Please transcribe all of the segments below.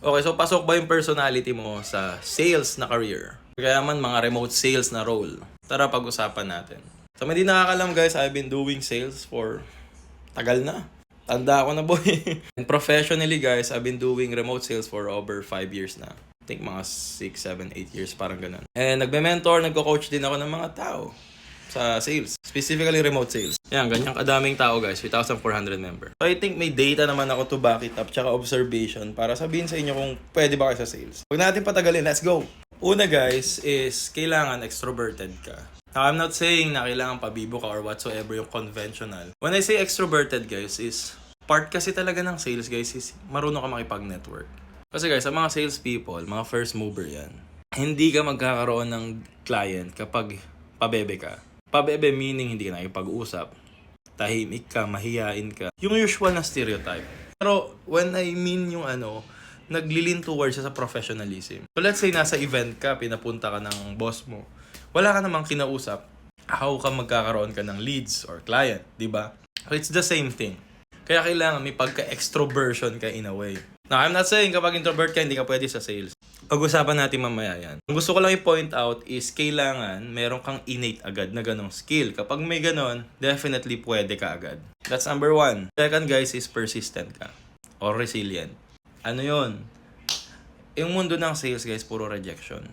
Okay, so pasok ba yung personality mo sa sales na career? Kaya man mga remote sales na role. Tara pag-usapan natin. Sa mga hindi nakakalam guys, I've been doing sales for tagal na. Tanda ako na boy. And professionally guys, I've been doing remote sales for over 5 years na. I think mga 6, 7, 8 years parang ganun. And nagme-mentor, nagko-coach din ako ng mga tao sa sales. Specifically remote sales. Yan, ganyang kadaming tao guys, 3,400 member. So I think may data naman ako to back it up, tsaka observation para sabihin sa inyo kung pwede ba kayo sa sales. Huwag natin patagalin, let's go! Una guys is kailangan extroverted ka. Now, I'm not saying na kailangan pabibo ka or whatsoever yung conventional. When I say extroverted guys is part kasi talaga ng sales guys is marunong ka makipag-network. Kasi guys, sa mga sales people, mga first mover yan, hindi ka magkakaroon ng client kapag pabebe ka. Pabebe meaning hindi ka nakipag-usap, tahimik ka, mahiyain ka. Yung usual na stereotype. Pero when I mean yung naglilin towards sa professionalism. So let's say nasa event ka, pinapunta ka ng boss mo. Wala ka namang kinausap. How ka magkakaroon ka ng leads or client, di ba? So it's the same thing. Kaya kailangan may pagka-extroversion ka in a way. Now, I'm not saying kapag introvert ka, hindi ka pwede sa sales. Pag-usapan natin mamaya yan. Ang gusto ko lang i-point out is kailangan meron kang innate agad na ganong skill. Kapag may ganon, definitely pwede ka agad. That's number 1. Second guys is persistent ka or resilient. Ano yun? Yung mundo ng sales guys, puro rejection.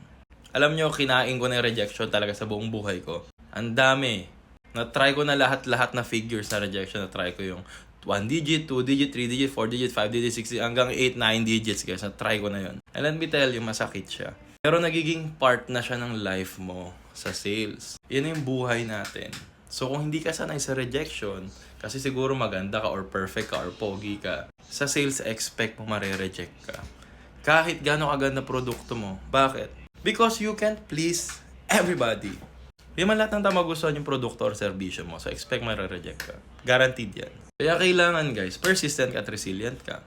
Alam nyo, kinain ko na yung rejection talaga sa buong buhay ko. Ang dami. Na-try ko na lahat na figures na rejection. Na-try ko yung 1 digit, 2 digit, 3 digit, 4 digit, 5 digit, 6 digit, hanggang 8, 9 digits guys. Na-try ko na yun. And let me tell you, masakit siya. Pero nagiging part na siya ng life mo sa sales. Yan yung buhay natin. So kung hindi ka sanay sa rejection, kasi siguro maganda ka or perfect ka or pogi ka, sa sales expect mo mare-reject ka. Kahit gano'ng kaganda produkto mo. Bakit? Because you can't please everybody. Hindi man lahat ng tao magustuhan yung produkto or serbisyo mo. So expect mare-reject ka. Guaranteed yan. Kaya kailangan guys, persistent ka at resilient ka.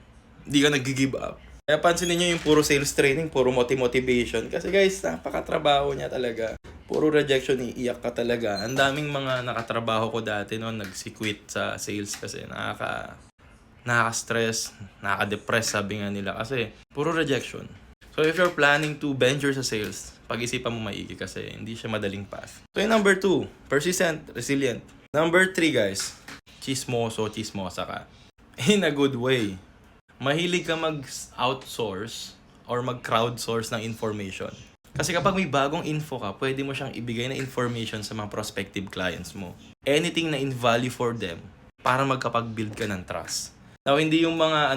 Hindi ka nag-give up. Kaya pansinin nyo yung puro sales training, puro motivation. Kasi guys, napakatrabaho niya talaga. Puro rejection, iiyak ka talaga. Ang daming mga nakatrabaho ko dati noon, nagsi-quit sa sales kasi nakaka-stress, nakaka-depress sabi nga nila kasi puro rejection. So if you're planning to venture sa sales, pag-isipan mo maigi kasi hindi siya madaling path. So yung number 2, persistent, resilient. Number 3 guys, chismosa ka. In a good way. Mahilig ka mag-outsource or mag-crowdsource ng information. Kasi kapag may bagong info ka, pwede mo siyang ibigay na information sa mga prospective clients mo. Anything na in value for them para magkapag-build ka ng trust. Now, hindi yung mga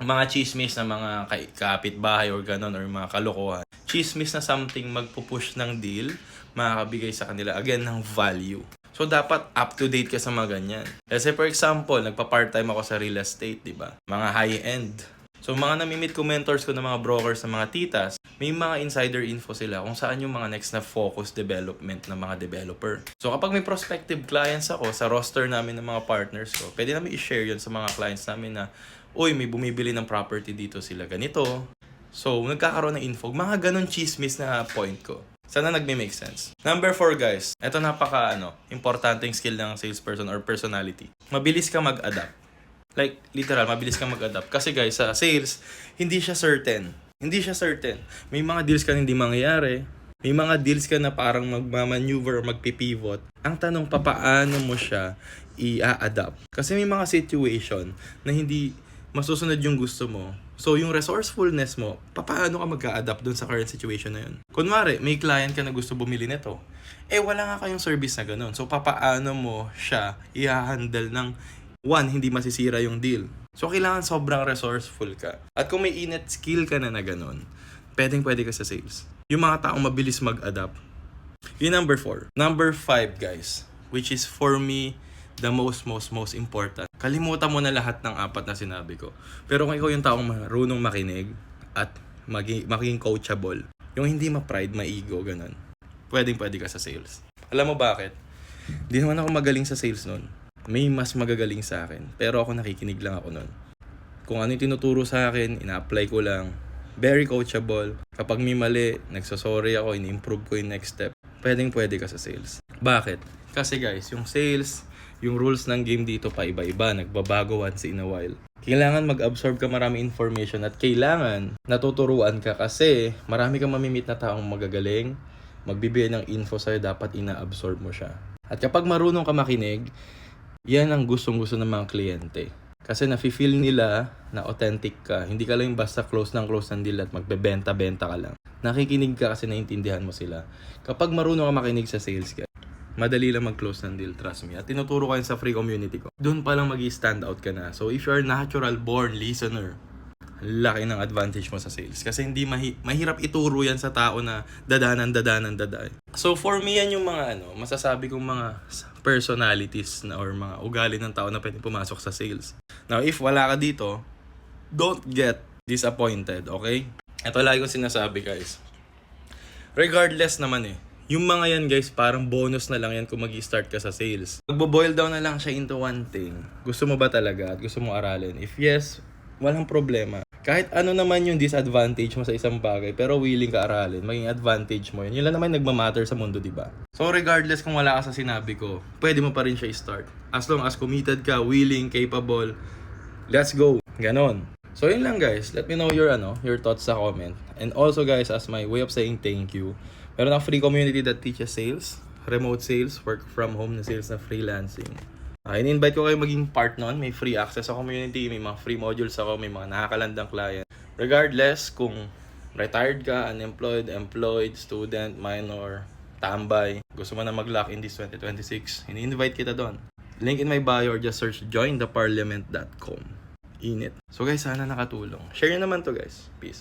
mga chismis na mga kapitbahay or ganon or mga kalokohan. Chismis na something magpupush ng deal, makakabigay sa kanila again ng value. So, dapat up-to-date ka sa mga ganyan. Kasi for example, nagpa-part-time ako sa real estate, di ba? Mga high-end. So, mga namimit ko mentors ko ng mga brokers, ng mga titas, may mga insider info sila kung saan yung mga next na focus development ng mga developer. So, kapag may prospective clients ako sa roster namin ng mga partners ko, pwede namin i-share yun sa mga clients namin na, uy, may bumibili ng property dito sila ganito. So, nagkakaroon ng info. Mga ganon chismis na point ko. Sana nagme-make sense. Number 4 guys. Ito importanteng skill ng salesperson or personality. Mabilis ka mag-adapt. Like, literal, mabilis ka mag-adapt. Kasi guys, sa sales, hindi siya certain. May mga deals ka na hindi mangyayari. May mga deals ka na parang magmamaneuver or magpipivot. Ang tanong, papaano mo siya i-adapt? Kasi may mga situation na hindi masusunod yung gusto mo. So, yung resourcefulness mo, paano ka mag-a-adapt dun sa current situation na yun? Kunwari, may client ka na gusto bumili nito. Wala nga kayong service na ganun. So, paano mo siya i-handle ng hindi masisira yung deal. So, kailangan sobrang resourceful ka. At kung may innate skill ka na ganun, pwede ka sa sales. Yung mga taong mabilis mag-adapt. Yung number 4. Number 5, guys. Which is for me, the most important. Kalimutan mo na lahat ng 4 na sinabi ko. Pero kung ikaw yung taong marunong makinig at maging coachable, yung hindi ma-pride, ma-ego, ganun, pwede ka sa sales. Alam mo bakit? Di naman ako magaling sa sales nun. May mas magagaling sa akin. Pero ako nakikinig lang ako nun. Kung ano yung tinuturo sa akin, ina-apply ko lang. Very coachable. Kapag may mali, nagsasorry ako, in-improve ko yung next step. Pwede ka sa sales. Bakit? Kasi guys, yung sales, yung rules ng game dito pa iba-iba, nagbabago once in a while. Kailangan mag-absorb ka maraming information at kailangan natuturuan ka kasi marami kang mamimit na taong magagaling, magbibigay ng info sa'yo, dapat ina-absorb mo siya. At kapag marunong ka makinig, yan ang gustong-gusto ng mga kliyente. Kasi nafe-feel nila na authentic ka. Hindi ka lang basta close ng deal at magbebenta-benta ka lang. Nakikinig ka kasi naintindihan mo sila. Kapag marunong ka makinig sa sales ka, madali lang mag-close ng deal, trust me. At tinuturo ko yun sa free community ko. Doon pa lang mag-stand out ka na. So if you're a natural born listener, laki ng advantage mo sa sales. Kasi hindi mahirap ituro yan sa tao na dadanan. So for me, yan yung mga masasabi kong mga personalities na or mga ugali ng tao na pwede pumasok sa sales. Now, if wala ka dito, don't get disappointed, okay? Ito lagi kong sinasabi, guys. Regardless naman yung mga yan, guys, parang bonus na lang yan kung mag-start ka sa sales. Magbo-boil down na lang siya into one thing. Gusto mo ba talaga at gusto mo aralin? If yes, walang problema. Kahit ano naman yung disadvantage mo sa isang bagay, pero willing ka aralin, maging advantage mo yun. Yun lang naman nagmamatter sa mundo, di ba? So regardless kung wala ka sa sinabi ko, pwede mo pa rin siya i-start. As long as committed ka, willing, capable, let's go. Ganon. So yun lang, guys. Let me know your thoughts sa comment. And also, guys, as my way of saying thank you, meron akong free community that teaches sales, remote sales, work from home na sales na freelancing. In-invite ko kayo maging part nun. May free access sa community, may mga free modules ako, may mga nakakalandang client. Regardless kung retired ka, unemployed, employed, student, minor, tambay, gusto mo na mag-lock in this 2026, in-invite kita doon. Link in my bio or just search jointheparliament.com. Init. So guys, sana nakatulong. Share nyo naman to, guys. Peace.